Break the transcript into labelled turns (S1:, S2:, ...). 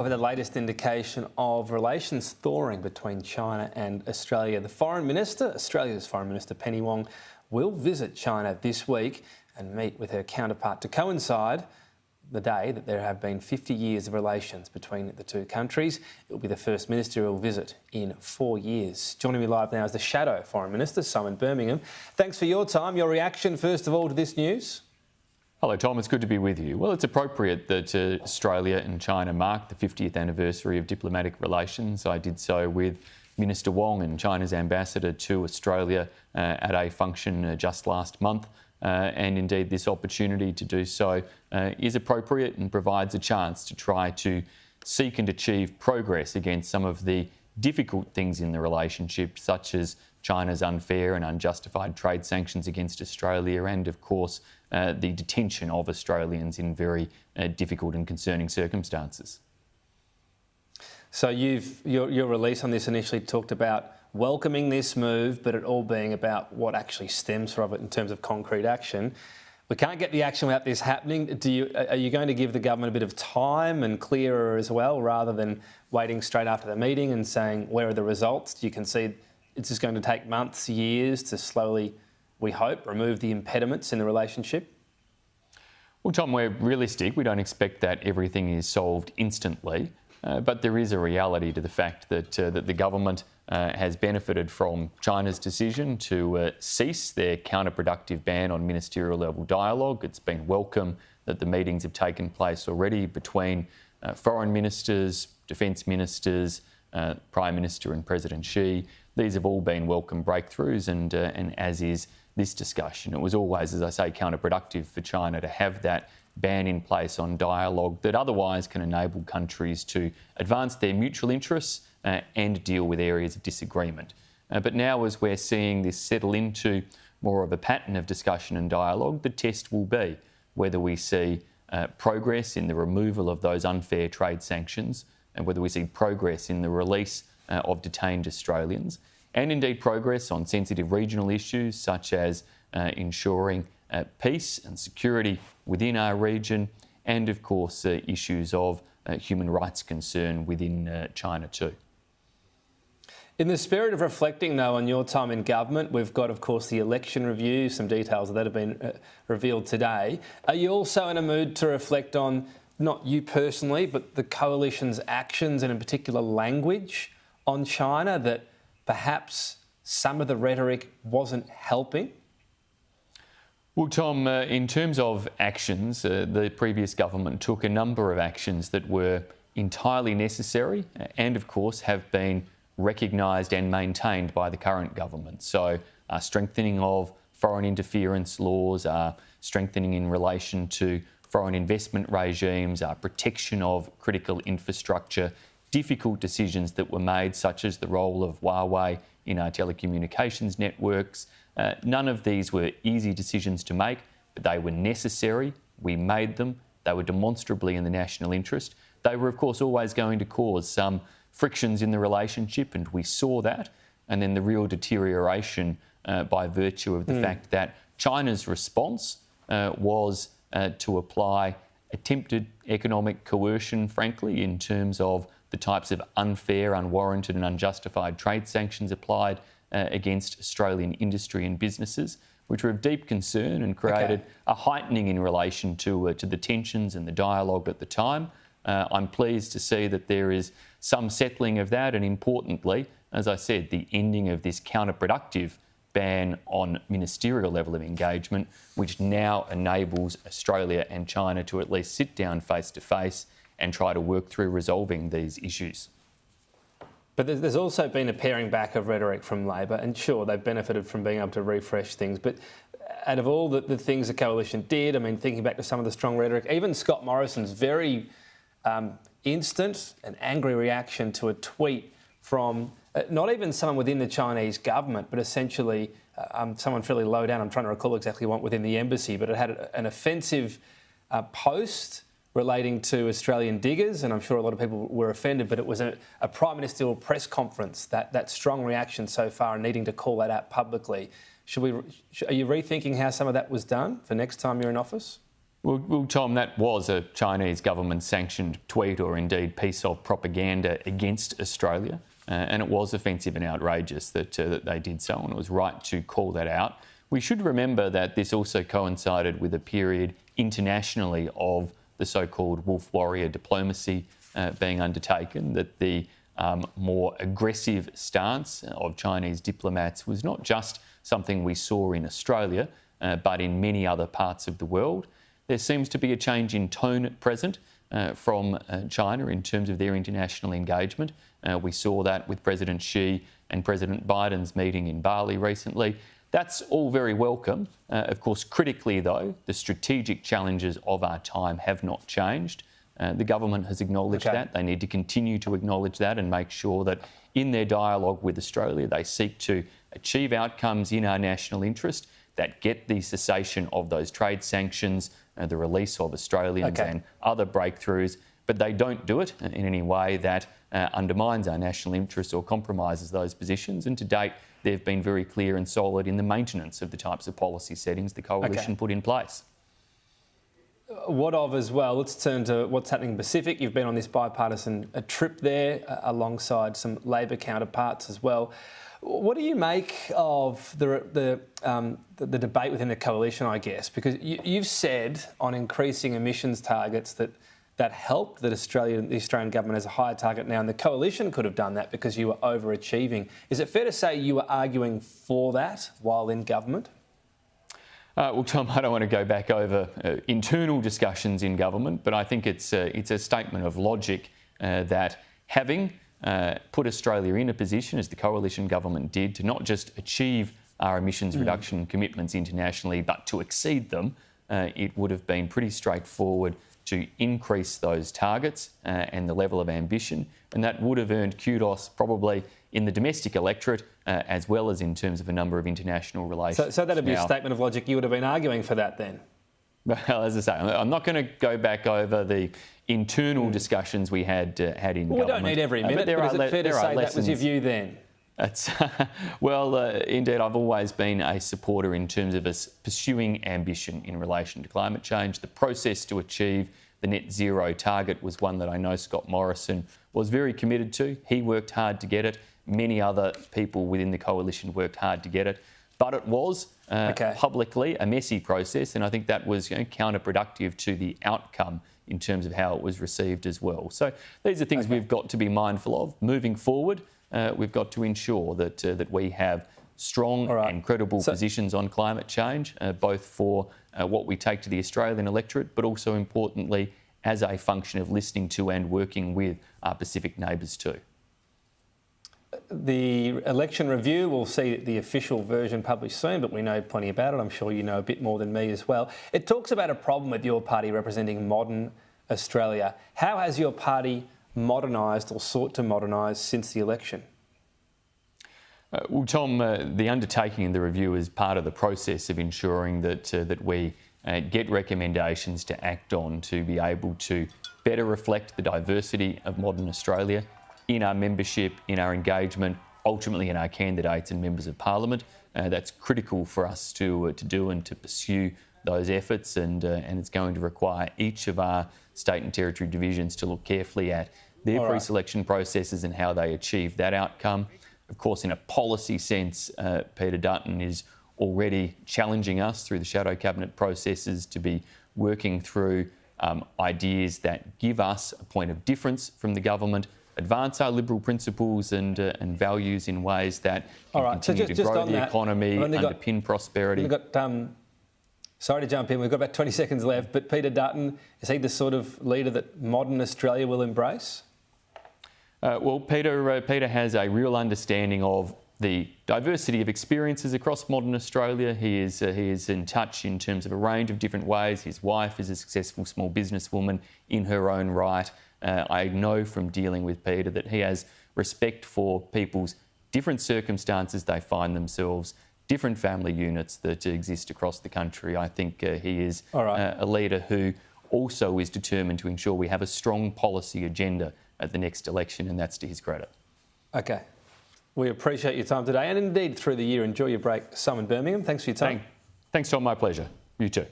S1: Over the latest indication of relations thawing between China and Australia. Australia's Foreign Minister Penny Wong, will visit China this week and meet with her counterpart to coincide the day that there have been 50 years of relations between the two countries. It will be the first ministerial visit in 4 years. Joining me live now is the Shadow Foreign Minister, Simon Birmingham. Thanks for your time. Your reaction, first of all, to this news?
S2: Hello, Tom. It's good to be with you. Well, it's appropriate that Australia and China mark the 50th anniversary of diplomatic relations. I did so with Minister Wong and China's ambassador to Australia at a function just last month. And indeed, this opportunity to do so is appropriate and provides a chance to try to seek and achieve progress against some of the difficult things in the relationship, such as China's unfair and unjustified trade sanctions against Australia and, of course, the detention of Australians in very difficult and concerning circumstances.
S1: So your release on this initially talked about welcoming this move, but it all being about what actually stems from it in terms of concrete action. We can't get the action without this happening. Are you going to give the government a bit of time and clearer as well, rather than waiting straight after the meeting and saying, where are the results? Do you concede it's just going to take months, years to slowly, we hope, remove the impediments in the relationship?
S2: Well, Tom, we're realistic. We don't expect that everything is solved instantly. But there is a reality to the fact that the government has benefited from China's decision to cease their counterproductive ban on ministerial level dialogue. It's been welcome that the meetings have taken place already between foreign ministers, defence ministers, Prime Minister and President Xi. These have all been welcome breakthroughs, and as is this discussion. It was always, as I say, counterproductive for China to have that ban in place on dialogue that otherwise can enable countries to advance their mutual interests and deal with areas of disagreement. But now, as we're seeing this settle into more of a pattern of discussion and dialogue, the test will be whether we see progress in the removal of those unfair trade sanctions and whether we see progress in the release of detained Australians, and indeed progress on sensitive regional issues such as ensuring peace and security within our region, and of course issues of human rights concern within China too.
S1: In the spirit of reflecting, though, on your time in government, we've got, of course, the election review, some details that have been revealed today. Are you also in a mood to reflect on, not you personally, but the coalition's actions and in particular language on China, that perhaps some of the rhetoric wasn't helping?
S2: Well, Tom, in terms of actions, the previous government took a number of actions that were entirely necessary and, of course, have been recognised and maintained by the current government. So, strengthening of foreign interference laws, strengthening in relation to foreign investment regimes, protection of critical infrastructure, difficult decisions that were made, such as the role of Huawei in our telecommunications networks. None of these were easy decisions to make, but they were necessary. We made them. They were demonstrably in the national interest. They were, of course, always going to cause some frictions in the relationship, and we saw that. And then the real deterioration by virtue of the fact that China's response was to apply attempted economic coercion, frankly, in terms of the types of unfair, unwarranted and unjustified trade sanctions applied against Australian industry and businesses, which were of deep concern and created a heightening in relation to the tensions and the dialogue at the time. I'm pleased to see that there is some settling of that, and importantly, as I said, the ending of this counterproductive ban on ministerial level of engagement, which now enables Australia and China to at least sit down face to face and try to work through resolving these issues.
S1: But there's also been a paring back of rhetoric from Labor, and sure, they've benefited from being able to refresh things. But out of all the things the coalition did, I mean, thinking back to some of the strong rhetoric, even Scott Morrison's very instant and angry reaction to a tweet from not even someone within the Chinese government, but essentially someone fairly low down. I'm trying to recall exactly what within the embassy, but it had an offensive post relating to Australian diggers, and I'm sure a lot of people were offended, but it was a Prime Ministerial press conference, that strong reaction so far and needing to call that out publicly. Are you rethinking how some of that was done for next time you're in office?
S2: Well, Tom, that was a Chinese government-sanctioned tweet or indeed piece of propaganda against Australia, and it was offensive and outrageous that they did so, and it was right to call that out. We should remember that this also coincided with a period internationally of the so-called wolf warrior diplomacy being undertaken, that the more aggressive stance of Chinese diplomats was not just something we saw in Australia, but in many other parts of the world. There seems to be a change in tone at present from China in terms of their international engagement. We saw that with President Xi and President Biden's meeting in Bali recently. That's all very welcome. Of course, critically though, the strategic challenges of our time have not changed. The government has acknowledged that. They need to continue to acknowledge that and make sure that in their dialogue with Australia, they seek to achieve outcomes in our national interest that get the cessation of those trade sanctions, the release of Australians and other breakthroughs, but they don't do it in any way that undermines our national interests or compromises those positions. And to date, they've been very clear and solid in the maintenance of the types of policy settings the coalition put in place.
S1: What of as well, let's turn to what's happening in the Pacific. You've been on this bipartisan trip there alongside some Labor counterparts as well. What do you make of the debate within the coalition, I guess? Because you've said on increasing emissions targets that helped, that the Australian government has a higher target now, and the coalition could have done that because you were overachieving. Is it fair to say you were arguing for that while in government?
S2: Well, Tom, I don't want to go back over internal discussions in government, but I think it's a statement of logic that having put Australia in a position, as the coalition government did, to not just achieve our emissions reduction commitments internationally, but to exceed them, it would have been pretty straightforward to increase those targets and the level of ambition, and that would have earned kudos probably in the domestic electorate as well as in terms of a number of international relations.
S1: So that'd be a statement of logic. You would have been arguing for that then?
S2: Well, as I say, I'm not going to go back over the internal discussions we had in government.
S1: We don't need every minute, but is it fair to say that was your view then?
S2: Well, indeed, I've always been a supporter in terms of us pursuing ambition in relation to climate change. The process to achieve the net zero target was one that I know Scott Morrison was very committed to. He worked hard to get it. Many other people within the coalition worked hard to get it. But it was publicly a messy process, and I think that was counterproductive to the outcome in terms of how it was received as well. So these are things we've got to be mindful of. Moving forward, we've got to ensure that we have strong and credible positions on climate change, both for what we take to the Australian electorate, but also importantly as a function of listening to and working with our Pacific neighbours too.
S1: The election review, we'll see the official version published soon, but we know plenty about it. I'm sure you know a bit more than me as well. It talks about a problem with your party representing modern Australia. How has your party modernised or sought to modernise since the election?
S2: Well, Tom, the undertaking in the review is part of the process of ensuring that we get recommendations to act on to be able to better reflect the diversity of modern Australia in our membership, in our engagement, ultimately in our candidates and members of parliament. That's critical for us to do and to pursue those efforts, and it's going to require each of our state and territory divisions to look carefully at their pre-selection processes and how they achieve that outcome. Of course, in a policy sense, Peter Dutton is already challenging us through the shadow cabinet processes to be working through ideas that give us a point of difference from the government, advance our liberal principles and values in ways that can continue to grow the economy, underpin prosperity.
S1: Sorry to jump in, we've got about 20 seconds left, but Peter Dutton, is he the sort of leader that modern Australia will embrace?
S2: Well, Peter has a real understanding of the diversity of experiences across modern Australia. He is in touch in terms of a range of different ways. His wife is a successful small businesswoman in her own right. I know from dealing with Peter that he has respect for people's different circumstances they find themselves, different family units that exist across the country. I think he is a leader who also is determined to ensure we have a strong policy agenda at the next election, and that's to his credit. Okay. We appreciate your time today, and indeed through the year. Enjoy your break, Simon Birmingham. Thanks for your time. Thanks, Tom. My pleasure. You too.